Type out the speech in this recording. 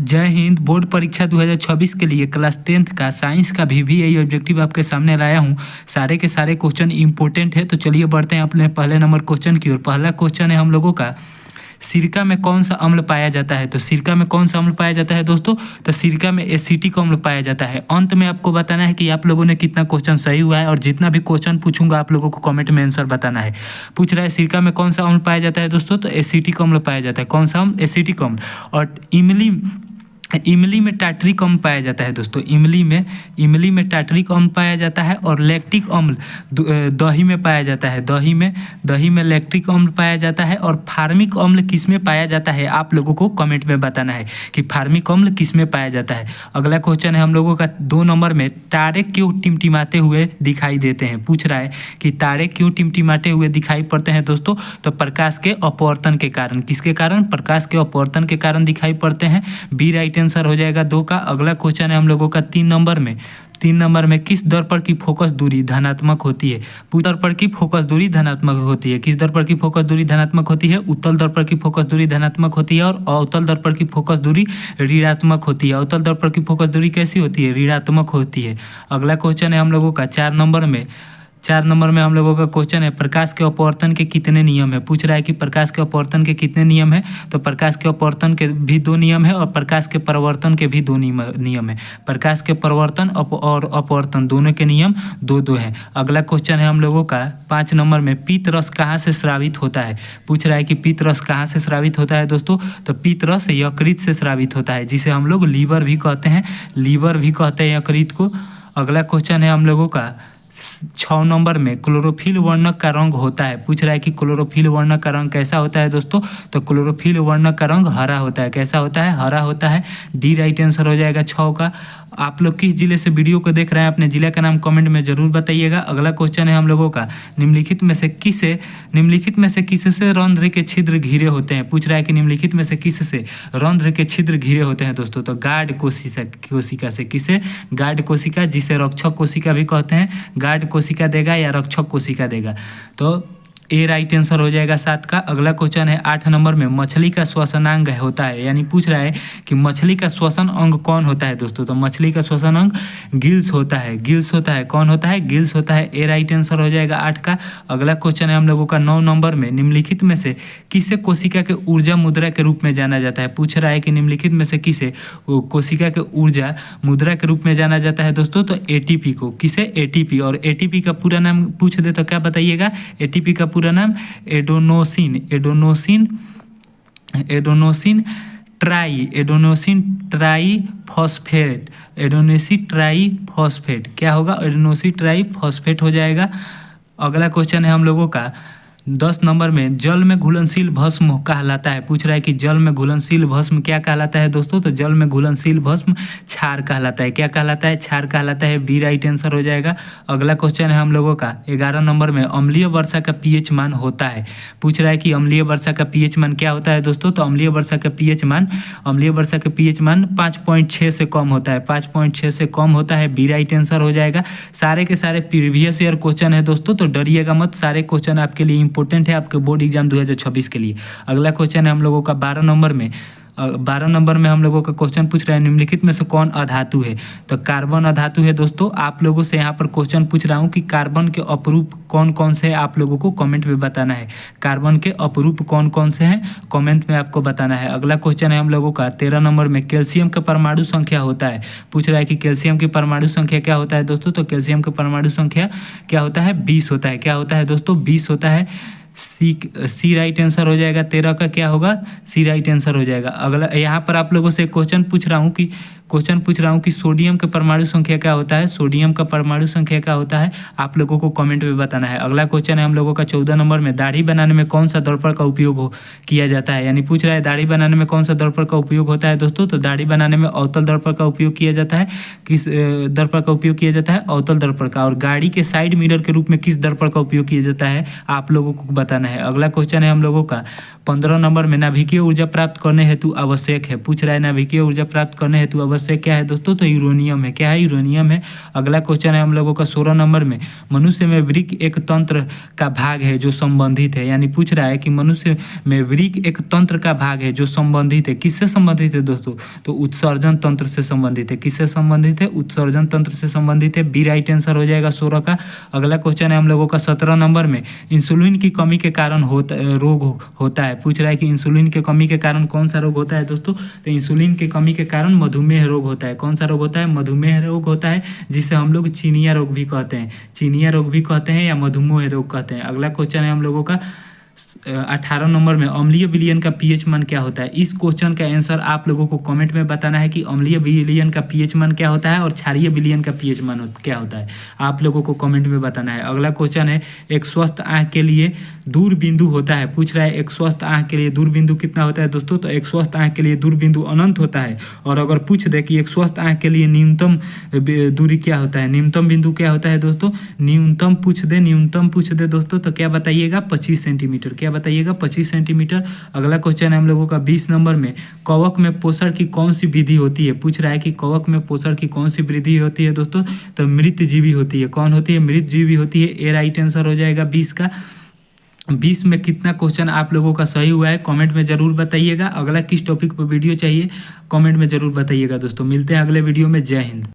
जय हिंद। बोर्ड परीक्षा 2024 के लिए क्लास 10th का साइंस का भी यही ऑब्जेक्टिव आपके सामने लाया हूँ। सारे के सारे क्वेश्चन इंपॉर्टेंट है, तो चलिए बढ़ते हैं अपने पहले नंबर क्वेश्चन की ओर। पहला क्वेश्चन है हम लोगों का, सिरका में कौन सा अम्ल पाया जाता है? तो सिरका में कौन सा अम्ल पाया जाता है दोस्तों? तो सिरका में एसिटिक अम्ल पाया जाता है। अंत में आपको बताना है कि आप लोगों ने कितना क्वेश्चन सही हुआ है, और जितना भी क्वेश्चन पूछूंगा आप लोगों को कमेंट में आंसर बताना है। पूछ रहा है सिरका में कौन सा अम्ल पाया जाता है दोस्तों? तो एसिटिक अम्ल पाया जाता है। कौन सा अम्ल? एसिटिक अम्ल। और इमली में टार्टरिक अम्ल पाया जाता है दोस्तों। इमली में टार्टरिक अम्ल पाया जाता है। और लैक्टिक अम्ल दही में पाया जाता है। दही में लैक्टिक अम्ल पाया जाता है। और फार्मिक अम्ल किस में पाया जाता है? आप लोगों को कमेंट में बताना है कि फार्मिक अम्ल किस में पाया जाता है। अगला क्वेश्चन है हम लोगों का 2 नंबर में, तारे क्यों टिमटिमाते हुए दिखाई देते हैं? पूछ रहा है कि तारे क्यों टिमटिमाते हुए दिखाई पड़ते हैं दोस्तों? तो प्रकाश के अपवर्तन के कारण। किसके कारण? प्रकाश के अपवर्तन के कारण दिखाई पड़ते हैं। बी राइट आंसर हो जाएगा 2 का। अगला क्वेश्चन है हम लोगों का 3 नंबर में किस दर्पण की फोकस दूरी धनात्मक होती है? दर्पण की फोकस दूरी धनात्मक होती है। किस दर्पण की फोकस दूरी धनात्मक होती है? उत्तल दर्पण की फोकस दूरी धनात्मक होती है। और अवतल दर्पण की फोकस दूरी ऋणात्मक होती है। अवतल दर्पण की फोकस दूरी कैसी होती है? ऋणात्मक होती है। अगला क्वेश्चन है हम लोगों का 4 नंबर में हम लोगों का क्वेश्चन है, प्रकाश के अपवर्तन के कितने नियम है? पूछ रहा है कि प्रकाश के अपवर्तन के कितने नियम है? तो प्रकाश के अपवर्तन के भी 2 नियम है, और प्रकाश के परावर्तन के भी 2 नियम है। प्रकाश के परावर्तन और अपवर्तन दोनों के नियम 2 हैं। अगला क्वेश्चन है हम लोगों का 5 नंबर में, पीत रस कहाँ से स्रावित होता है? पूछ रहा है कि पीत रस कहाँ से स्रावित होता है दोस्तों? तो पीत रस यकृत से स्रावित होता है, जिसे हम लोग लीवर भी कहते हैं। यकृत को। अगला क्वेश्चन है हम लोगों का 6 नंबर में, क्लोरोफिल वर्णक का रंग होता है। पूछ रहा है कि क्लोरोफिल वर्णक का रंग कैसा होता है दोस्तों? तो क्लोरोफिल वर्णक का रंग हरा होता है। कैसा होता है? हरा होता है। डी राइट आंसर हो जाएगा 6 का। आप लोग किस जिले से वीडियो को देख रहे हैं, अपने जिले का नाम कमेंट में जरूर बताइएगा। अगला क्वेश्चन है हम लोगों का, निम्नलिखित में से किससे रंध्र के छिद्र घिरे होते हैं? पूछ रहा है कि निम्नलिखित में से किससे रंध्र के छिद्र घिरे होते हैं दोस्तों? तो गार्ड कोशिका से। किसे? गार्ड कोशिका, जिसे रक्षक कोशिका भी कहते हैं। गार्ड कोशिका देगा या रक्षक कोशिका देगा? तो ए राइट आंसर हो जाएगा 7 का। अगला क्वेश्चन है 8 नंबर में, मछली का श्वसनांग होता है, यानी पूछ रहा है कि मछली का श्वसन अंग कौन होता है दोस्तों? तो मछली का श्वसन अंग गिल्स होता है। कौन होता है? गिल्स होता है। ए राइट आंसर हो जाएगा 8 का। अगला क्वेश्चन है हम लोगों का 9 नंबर में, निम्नलिखित में से किसे कोशिका के ऊर्जा मुद्रा के रूप में जाना जाता है? पूछ रहा है कि निम्नलिखित में से किसे कोशिका के ऊर्जा मुद्रा के रूप में जाना जाता है दोस्तों? तो एटीपी को। किसे? एटीपी। और एटीपी का पूरा नाम पूछ दे तो क्या बताइएगा? एटीपी का पूरा नाम एडोनोसिन ट्राईफॉस्फेट। क्या होगा? एडोनोसिन ट्राईफॉस्फेट हो जाएगा। अगला क्वेश्चन है हम लोगों का 10 नंबर में, जल में घुलनशील भस्म कहलाता है। पूछ रहा है कि जल में घुलनशील भस्म क्या कहलाता है दोस्तों? तो जल में घुलनशील भस्म क्षार कहलाता है। क्या कहलाता है? क्षार कहलाता है। बी राइट आंसर हो जाएगा। अगला क्वेश्चन है हम लोगों का 11 नंबर में, अम्लीय वर्षा का पीएच मान होता है। पूछ रहा है कि अम्लीय वर्षा का पीएच मान क्या होता है दोस्तों? तो अम्लीय वर्षा का पीएच मान 5.6 से कम होता है। 5.6 से कम होता है। बी राइट आंसर हो जाएगा। सारे के सारे प्रीवियस ईयर क्वेश्चन है दोस्तों, तो डरिएगा मत, सारे क्वेश्चन आपके लिए इंपॉर्टेंट है, आपके बोर्ड एग्जाम 2026 के लिए। अगला क्वेश्चन है हम लोगों का 12 नंबर में हम लोगों का क्वेश्चन पूछ रहा है, निम्नलिखित में से कौन अधातु है? तो कार्बन अधातु है दोस्तों। आप लोगों से यहाँ पर क्वेश्चन पूछ रहा हूँ कि कार्बन के अपरूप कौन कौन से हैं, आप लोगों को कमेंट में बताना है। कार्बन के अपरूप कौन कौन से हैं, कमेंट में आपको बताना है। अगला क्वेश्चन है हम लोगों का 13 नंबर में, कैल्शियम का परमाणु संख्या होता है। पूछ रहा है कि कैल्शियम की परमाणु संख्या क्या होता है दोस्तों? तो कैल्शियम का परमाणु संख्या क्या होता है? 20 होता है। क्या होता है दोस्तों? 20 होता है। सी राइट आंसर हो जाएगा। 13 का क्या होगा? सी राइट आंसर हो जाएगा। अगला यहाँ पर आप लोगों से क्वेश्चन पूछ रहा हूँ कि सोडियम के परमाणु संख्या क्या होता है? सोडियम का परमाणु संख्या क्या होता है? आप लोगों को कमेंट में बताना है। अगला क्वेश्चन है हम लोगों का 14 नंबर में, दाढ़ी बनाने में कौन सा दर्पण का उपयोग किया जाता है? यानी पूछ रहा है दाढ़ी बनाने में कौन सा दर्पण का उपयोग होता है दोस्तों? तो दाढ़ी बनाने में अवतल दर्पण का उपयोग किया जाता है। किस दर्पण का उपयोग किया जाता है? अवतल दर्पण का। और गाड़ी के साइड मिरर के रूप में किस दर्पण का उपयोग किया जाता है? आप लोगों को बताना है। अगला क्वेश्चन है हम लोगों का 15 नंबर में, नाभिकीय ऊर्जा प्राप्त करने हेतु आवश्यक है। पूछ रहा है नाभिकीय ऊर्जा प्राप्त करने हेतु आवश्यक क्या है दोस्तों, तो यूरेनियम है। क्या है, यूरेनियम है। अगला क्वेश्चन है हम लोगों का 16 नंबर में, मनुष्य में वृक्क एक तंत्र का भाग है जो संबंधित है, यानी पूछ रहा है कि मनुष्य में वृक्क एक तंत्र का भाग है जो संबंधित है। किससे संबंधित है दोस्तों, तो उत्सर्जन तंत्र से संबंधित है। किससे संबंधित है, उत्सर्जन तंत्र से संबंधित है। बी राइट आंसर हो जाएगा 16 का। अगला क्वेश्चन है हम लोगों का 17 नंबर में, इंसुलिन की कमी के कारण रोग होता है। पूछ रहा है कि इंसुलिन के कमी के कारण कौन सा रोग होता है दोस्तों, तो इंसुलिन की कमी के कारण मधुमेह रोग होता है। कौन सा रोग होता है, मधुमेह रोग होता है, जिसे हम लोग चीनिया रोग भी कहते हैं। चीनिया रोग भी कहते हैं या मधुमेह रोग कहते हैं। अगला क्वेश्चन है हम लोगों का 18 नंबर में, अम्लीय विलयन का पीएच मान क्या होता है। इस क्वेश्चन का आंसर आप लोगों को कमेंट में बताना है कि अम्लीय विलयन का पीएच मान क्या होता है और क्षारीय विलयन का पीएच मान क्या होता है, आप लोगों को कमेंट में बताना है। अगला क्वेश्चन है, एक स्वस्थ आंख के लिए दूर बिंदु होता है। पूछ रहा है एक स्वस्थ आंख के लिए दूर बिंदु कितना होता है दोस्तों, तो एक स्वस्थ आंख के लिए दूर बिंदु अनंत होता है। और अगर पूछ दे कि एक स्वस्थ आंख के लिए न्यूनतम दूरी क्या होता है, न्यूनतम बिंदु क्या होता है दोस्तों, न्यूनतम पूछ दे दोस्तों, तो क्या बताइएगा, 25 सेंटीमीटर। क्या बताइएगा, 25 सेंटीमीटर। अगला क्वेश्चन है हम लोगों का 20 नंबर में, कवक में पोषण की कौन सी विधि होती है। पूछ रहा है कि कवक में पोषण की कौन सी वृद्धि होती है दोस्तों, तो मृतजीवी होती है। कौन होती है, मृतजीवी होती है। ए राइट आंसर हो जाएगा 20 का। 20 में कितना क्वेश्चन आप लोगों का सही हुआ है कमेंट में जरूर बताइएगा। अगला किस टॉपिक पर वीडियो चाहिए कमेंट में जरूर बताइएगा दोस्तों। मिलते हैं अगले वीडियो में। जय हिंद।